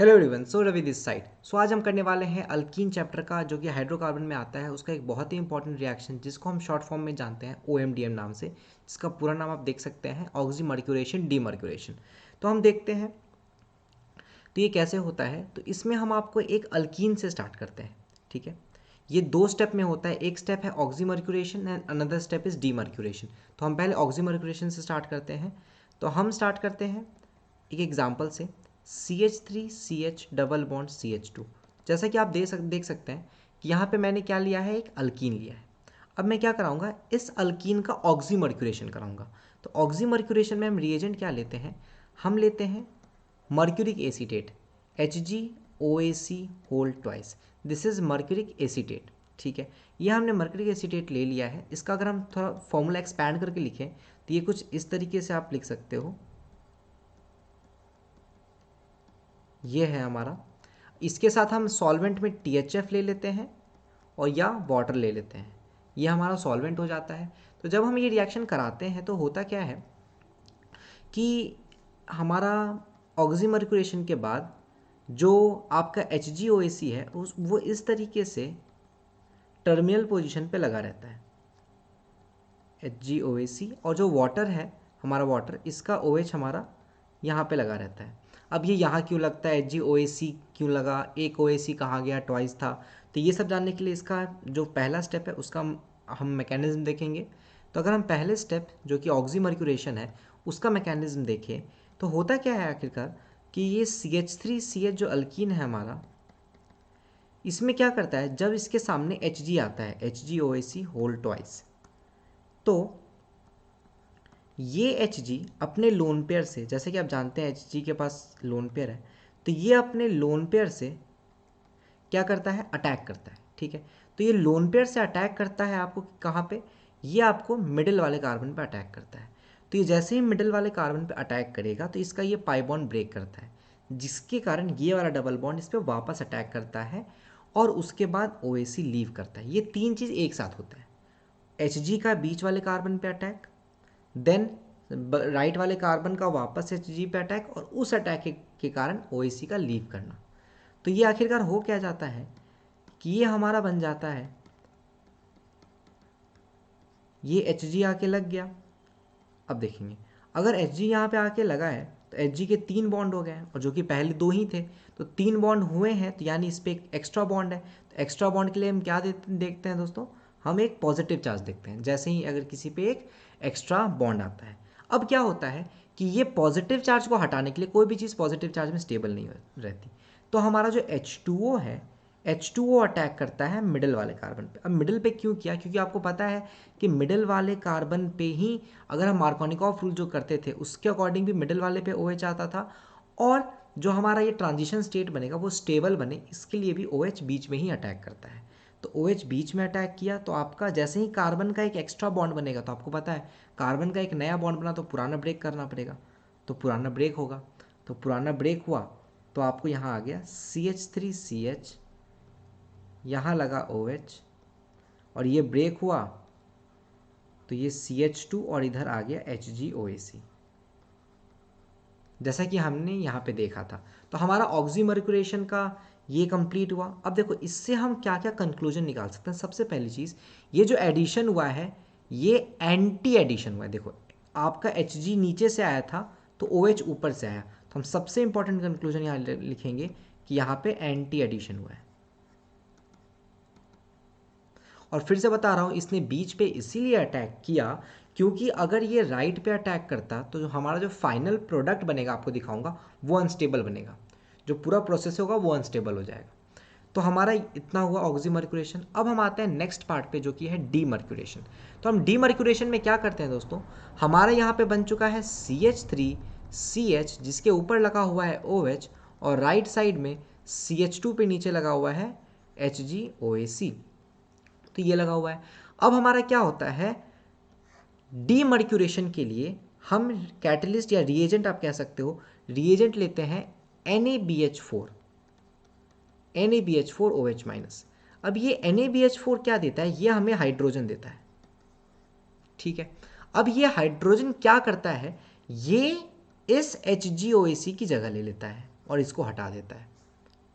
Hello everyone, so Ravi this side. So आज हम करने वाले हैं अल्कीन चैप्टर का, जो कि हाइड्रोकार्बन में आता है, उसका एक बहुत ही इंपॉर्टेंट रिएक्शन जिसको हम शॉर्ट फॉर्म में जानते हैं OMDM नाम से, जिसका पूरा नाम आप देख सकते हैं ऑक्सीमर्क्यूरेशन डीमर्क्यूरेशन। तो हम देखते हैं तो ये कैसे होता है। तो इसमें हम आपको एक अल्कीन से स्टार्ट करते हैं, ठीक है। ये दो स्टेप में होता है, एक स्टेप है oxymercuration and another step is demercuration. तो हम पहले ऑक्सीमर्क्यूरेशन से स्टार्ट करते हैं। तो हम स्टार्ट करते हैं एक एग्जाम्पल से, CH3CH डबल बॉन्ड CH2। जैसा कि आप देख सकते हैं कि यहाँ पे मैंने क्या लिया है, एक अल्कीन लिया है। अब मैं क्या कराऊंगा, इस अल्कीन का ऑक्सीमर्क्यूरेशन कराऊंगा। तो ऑक्सीमर्क्यूरेशन में हम रिएजेंट क्या लेते हैं, हम लेते हैं mercuric acetate, HgOAc whole twice. This is mercuric acetate, ठीक है। ये हमने मर्क्यूरिक एसीटेट ले लिया है। इसका अगर हम थोड़ा फॉर्मूला एक्सपैंड करके लिखें तो ये कुछ इस तरीके से आप लिख सकते हो, ये है हमारा। इसके साथ हम सॉल्वेंट में THF ले लेते हैं और या वाटर ले लेते हैं, ये हमारा सॉल्वेंट हो जाता है। तो जब हम ये रिएक्शन कराते हैं तो होता क्या है कि हमारा ऑक्सीमर्क्यूरेशन के बाद जो आपका HgOAc है वो इस तरीके से टर्मिनल पोजीशन पे लगा रहता है, HgOAc, और जो वाटर है हमारा वाटर, इसका OH हमारा यहाँ पे लगा रहता है। अब ये यहाँ क्यों लगता है, HgOAc क्यों लगा, एक OAc कहाँ गया, ट्वाइस था। तो ये सब जानने के लिए इसका जो पहला स्टेप है उसका हम मैकेनिज्म देखेंगे। तो अगर हम पहले स्टेप जो कि ऑक्सीमर्क्यूरेशन है उसका मैकेनिज्म देखें तो होता क्या है आखिरकार कि ये CH3CH जो अल्कीन है हमारा, इसमें क्या करता है, जब इसके सामने Hg आता है, HgOAc होल ट्वाइस, तो ये Hg अपने लोन पेयर से, जैसे कि आप जानते हैं Hg के पास लोन पेयर है, तो ये अपने लोन पेयर से क्या करता है, अटैक करता है, ठीक है। तो ये लोन पेयर से अटैक करता है आपको कहाँ पे, ये आपको मिडिल वाले कार्बन पे अटैक करता है। तो ये जैसे ही मिडिल वाले कार्बन पे अटैक करेगा तो इसका ये पाई बॉन्ड ब्रेक करता है, जिसके कारण ये वाला डबल बॉन्ड इस पर वापस अटैक करता है और उसके बाद OAc लीव करता है। ये तीन चीज़ एक साथ होता है, Hg का बीच वाले कार्बन पे अटैक, देन राइट वाले कार्बन का वापस Hg पे अटैक, और उस अटैक के कारण OAc का लीव करना। तो ये आखिरकार हो क्या जाता है कि ये हमारा बन जाता है, ये Hg आके लग गया। अब देखेंगे अगर Hg यहाँ पे आके लगा है तो Hg के 3 बॉन्ड हो गए हैं, और जो कि पहले 2 ही थे, तो 3 बॉन्ड हुए हैं, तो यानी इस पर एक एक्स्ट्रा बॉन्ड है। तो एक्स्ट्रा बॉन्ड के लिए हम क्या देखते हैं दोस्तों, हम एक पॉजिटिव चार्ज देखते हैं जैसे ही अगर किसी पे एक एक्स्ट्रा बॉन्ड आता है। अब क्या होता है कि ये पॉजिटिव चार्ज को हटाने के लिए, कोई भी चीज़ पॉजिटिव चार्ज में स्टेबल नहीं रहती, तो हमारा जो H2O है, H2O अटैक करता है मिडिल वाले कार्बन पे। अब मिडिल पे क्यों किया, क्योंकि आपको पता है कि मिडिल वाले कार्बन पे ही, अगर हम मार्कोनिकॉफ रूल जो करते थे उसके अकॉर्डिंग भी मिडिल वाले पे OH आता था, और जो हमारा ये ट्रांजिशन स्टेट बनेगा वो स्टेबल बने, इसके लिए भी OH बीच में ही अटैक करता है। तो OH बीच में अटैक किया तो आपका जैसे ही कार्बन का एक एक्स्ट्रा बॉन्ड बनेगा, तो आपको पता है कार्बन का एक नया बॉन्ड बना तो पुराना ब्रेक करना पड़ेगा, तो पुराना ब्रेक होगा। तो पुराना ब्रेक हुआ तो आपको यहाँ आ गया CH3CH, यहाँ लगा OH, और ये ब्रेक हुआ तो ये CH2 और इधर आ गया HgOAc, जैसा कि हमने यहाँ पे देखा था। तो हमारा ऑक्सीमर्क्यूरेशन का ये कंप्लीट हुआ। अब देखो इससे हम क्या क्या कंक्लूजन निकाल सकते हैं। सबसे पहली चीज़, ये जो एडिशन हुआ है ये एंटी एडिशन हुआ है। देखो आपका Hg नीचे से आया था तो OH ऊपर से आया, तो हम सबसे इंपॉर्टेंट कंक्लूजन यहाँ लिखेंगे कि यहाँ पे एंटी एडिशन हुआ है। और फिर से बता रहा हूँ, इसने बीच पे इसीलिए अटैक किया क्योंकि अगर ये राइट पे अटैक करता तो जो हमारा जो फाइनल प्रोडक्ट बनेगा, आपको दिखाऊंगा, वो अनस्टेबल बनेगा, जो पूरा प्रोसेस होगा वो अनस्टेबल हो जाएगा। तो हमारा इतना हुआ ऑक्सीमर्क्यूरेशन। अब हम आते हैं नेक्स्ट पार्ट पे जो कि है डीमर्क्यूरेशन। तो हम डीमर्क्यूरेशन में क्या करते हैं दोस्तों, हमारा यहाँ पे बन चुका है CH3CH जिसके ऊपर लगा हुआ है OH, और राइट साइड में CH2 पे नीचे लगा हुआ है HgOAc, तो ये लगा हुआ है। अब हमारा क्या होता है, डीमर्क्यूरेशन के लिए हम कैटलिस्ट या रिएजेंट आप कह सकते हो, रिएजेंट लेते हैं NaBH4, NaBH4OH-। अब ये NaBH4 क्या देता है, ये हमें हाइड्रोजन देता है, ठीक है। अब ये हाइड्रोजन क्या करता है, ये इस HgOAc की जगह ले लेता है, और इसको हटा देता है,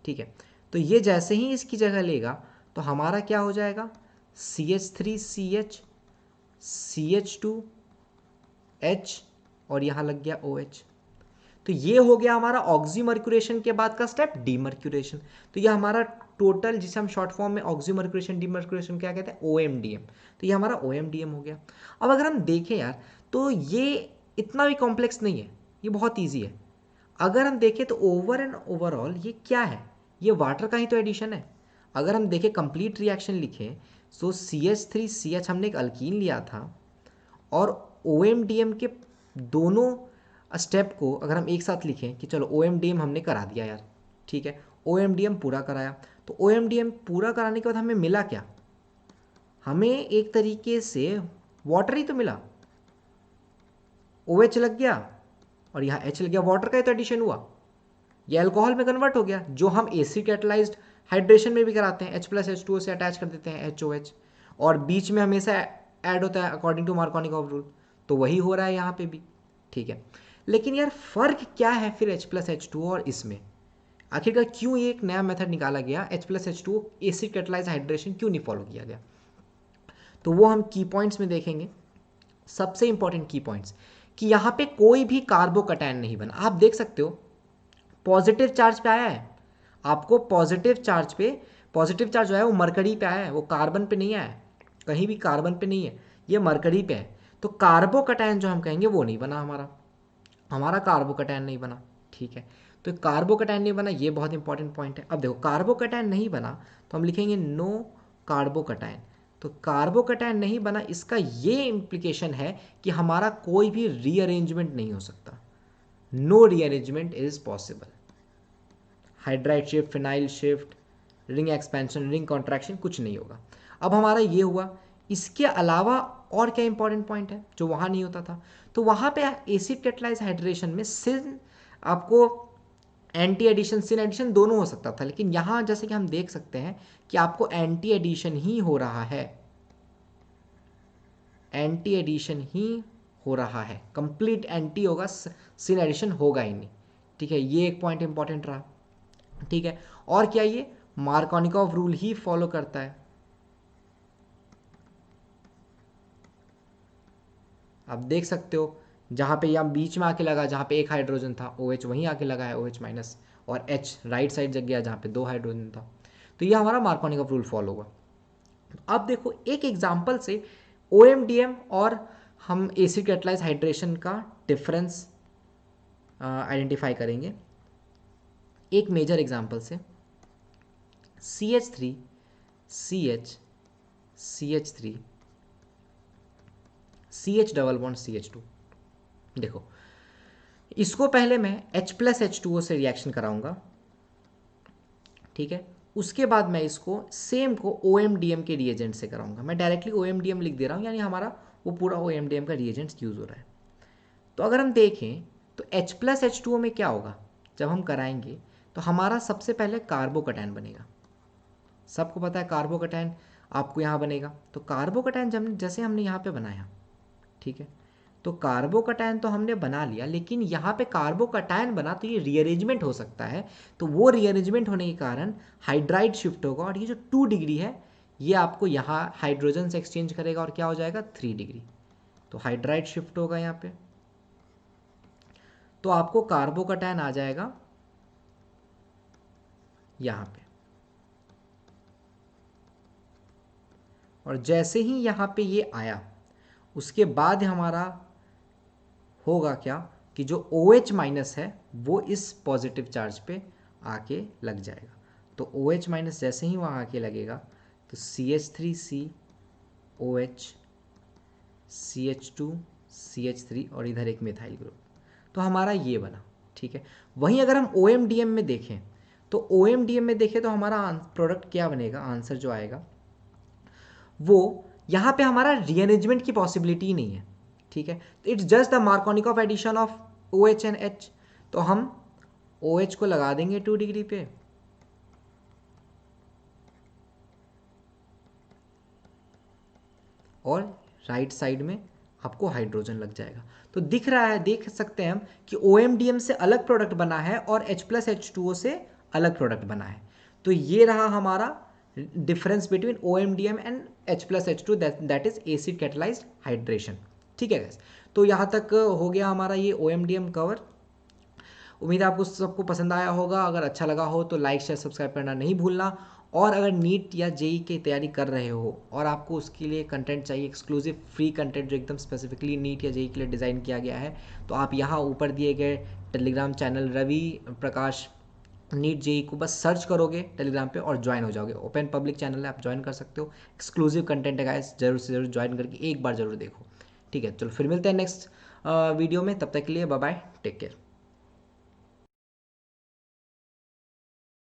ठीक है। तो ये जैसे ही इसकी जगह लेगा तो हमारा क्या हो जाएगा, CH3CH CH2H और यहाँ लग गया OH। तो ये हो गया हमारा ऑक्सीमर्क्यूरेशन के बाद का स्टेप, डीमर्क्यूरेशन। तो ये हमारा टोटल, जिसे हम शॉर्ट फॉर्म में ऑक्सीमर्क्यूरेशन डीमर्क्यूरेशन क्या कहते हैं, OMDM। तो ये हमारा OMDM हो गया। अब अगर हम देखें यार तो ये इतना भी कॉम्प्लेक्स नहीं है, ये बहुत ईजी है। अगर हम देखें तो ओवर एंड ओवरऑल ये क्या है, ये वाटर का ही तो एडिशन है। अगर हम देखें कंप्लीट रिएक्शन लिखें, सो CH3CH हमने एक अल्कीन लिया था और OMDM के दोनों स्टेप को अगर हम एक साथ लिखें कि चलो OMDM हमने करा दिया यार, ठीक है, OMDM पूरा कराया। तो OMDM पूरा कराने के बाद हमें मिला क्या, हमें एक तरीके से वाटर ही तो मिला, OH लग गया और यहाँ H लग गया, वाटर का ही तो एडिशन हुआ। ये अल्कोहल में कन्वर्ट हो गया, जो हम एसिड कैटलाइज्ड हाइड्रेशन में भी कराते हैं, H+H2O से अटैच कर देते हैं HOH, और बीच में हमेशा ऐड होता है अकॉर्डिंग टू मार्कोनिकॉफ रूल। तो वही हो रहा है यहाँ पे भी, ठीक है। लेकिन यार फर्क क्या है फिर H+H2O और इसमें, आखिरकार क्यों ये एक नया मेथड निकाला गया, H+H2O एसिड कैटलाइज्ड हाइड्रेशन क्यों नहीं फॉलो किया गया, तो वो हम की पॉइंट्स में देखेंगे। सबसे इंपॉर्टेंट की पॉइंट्स कि यहाँ पे कोई भी कार्बोकैटायन नहीं बना। आप देख सकते हो पॉजिटिव चार्ज पे आया है, आपको पॉजिटिव चार्ज पे, पॉजिटिव चार्ज जो है वो मरकरी पे आया है, वो कार्बन पे नहीं आया है, कहीं भी कार्बन पे नहीं है, ये मरकरी पे है। तो कार्बोकैटायन जो हम कहेंगे वो नहीं बना, हमारा हमारा कार्बोकैटायन नहीं बना, ठीक है। तो कार्बोकैटायन नहीं बना, ये बहुत इंपॉर्टेंट पॉइंट है। अब देखो कार्बोकैटायन नहीं बना तो हम लिखेंगे नो कार्बोकैटायन। तो कार्बोकैटायन नहीं बना, इसका ये इम्प्लीकेशन है कि हमारा कोई भी रीअरेंजमेंट नहीं हो सकता, no rearrangement is possible. Hydride shift, phenyl shift, ring expansion, ring contraction कुछ नहीं होगा। अब हमारा ये हुआ, इसके अलावा और क्या इंपॉर्टेंट पॉइंट है जो वहाँ नहीं होता था, तो वहाँ पे एसिड कैटलाइज हाइड्रेशन में सिन आपको एंटी एडिशन, सिन एडिशन दोनों हो सकता था, लेकिन यहाँ जैसे कि हम देख सकते हैं कि आपको एंटी एडिशन ही हो रहा है, एंटी एडिशन ही हो रहा है, कंप्लीट एंटी होगा, सिन एडिशन होगा ही नहीं, ठीक है। ये एक पॉइंट इंपॉर्टेंट रहा, ठीक है। और क्या, ये मार्कोनिकॉफ रूल ही फॉलो करता है। आप देख सकते हो जहाँ पे यहाँ बीच में आके लगा, जहाँ पे एक हाइड्रोजन था OH वहीं आके लगा है OH माइनस, और H राइट साइड जग गया जहाँ पे दो हाइड्रोजन था। तो ये हमारा मार्कोनिकॉफ रूल फॉलो हुआ। अब देखो एक एग्जाम्पल से OMDM और हम एसिड कैटलाइज हाइड्रेशन का डिफरेंस आइडेंटिफाई करेंगे एक मेजर एग्जाम्पल से। CH3 CH CH3 CH double bond CH2। देखो इसको पहले मैं H+H2O से रिएक्शन कराऊंगा, ठीक है। उसके बाद मैं इसको सेम को OMDM के रिएजेंट से कराऊंगा। मैं डायरेक्टली OMDM लिख दे रहा हूँ, यानी हमारा वो पूरा OMDM का रिएजेंट यूज हो रहा है। तो अगर हम देखें तो H+H2O में क्या होगा, जब हम कराएंगे तो हमारा सबसे पहले कार्बोकैटायन बनेगा। सबको पता है कार्बोकैटायन आपको यहाँ बनेगा, तो कार्बोकैटायन जब जैसे हमने यहाँ पे बनाया, ठीक है, तो कार्बोकैटायन तो हमने बना लिया, लेकिन यहाँ पे कार्बोकैटायन बना तो ये रीअरेंजमेंट हो सकता है, तो वो रीअरेंजमेंट होने के कारण हाइड्राइड शिफ्ट होगा, और ये जो 2 डिग्री है ये आपको यहाँ हाइड्रोजन से एक्सचेंज करेगा और क्या हो जाएगा 3 डिग्री। तो हाइड्राइड शिफ्ट होगा यहाँ पे, तो आपको कार्बोकैटायन आ जाएगा यहाँ पे। और जैसे ही यहाँ पे ये आया उसके बाद हमारा होगा क्या कि जो OH माइनस है वो इस पॉजिटिव चार्ज पे आके लग जाएगा। तो OH माइनस जैसे ही वहाँ आके लगेगा तो CH3C OH CH2 CH3 और इधर एक मिथाइल ग्रुप, तो हमारा ये बना, ठीक है। वहीं अगर हम OMDM में देखें तो OMDM में देखें तो हमारा प्रोडक्ट क्या बनेगा, आंसर जो आएगा वो यहाँ पे हमारा रीअरेंजमेंट की पॉसिबिलिटी ही नहीं है, ठीक है। It's just the Markovnikov addition of OH and H। तो हम OH को लगा देंगे 2 डिग्री पे, और राइट साइड में आपको हाइड्रोजन लग जाएगा। तो दिख रहा है, देख सकते हैं हम कि OMDM से अलग प्रोडक्ट बना है और H+H2O से अलग प्रोडक्ट बना है। तो ये रहा हमारा difference between OMDM and H+H2 that is acid catalysed hydration. ठीक है गाइस, तो यहाँ तक हो गया हमारा ये OMDM कवर। उम्मीद है आपको सबको पसंद आया होगा। अगर अच्छा लगा हो तो लाइक शेयर सब्सक्राइब करना नहीं भूलना। और अगर नीट या जेई की तैयारी कर रहे हो और आपको उसके लिए कंटेंट चाहिए, एक्सक्लूसिव फ्री कंटेंट जो एकदम स्पेसिफिकली नीट या जेई के लिए डिज़ाइन किया गया है, तो आप यहाँ ऊपर दिए गए Telegram channel Ravi Prakash NEET JEE को बस सर्च करोगे टेलीग्राम पे और ज्वाइन हो जाओगे। ओपन पब्लिक चैनल है, आप ज्वाइन कर सकते हो। एक्सक्लूसिव कंटेंट है गाइस, जरूर से जरूर ज्वाइन करके एक बार जरूर देखो। ठीक है, चलो फिर मिलते हैं नेक्स्ट वीडियो में। तब तक के लिए बाय बाय, टेक केयर।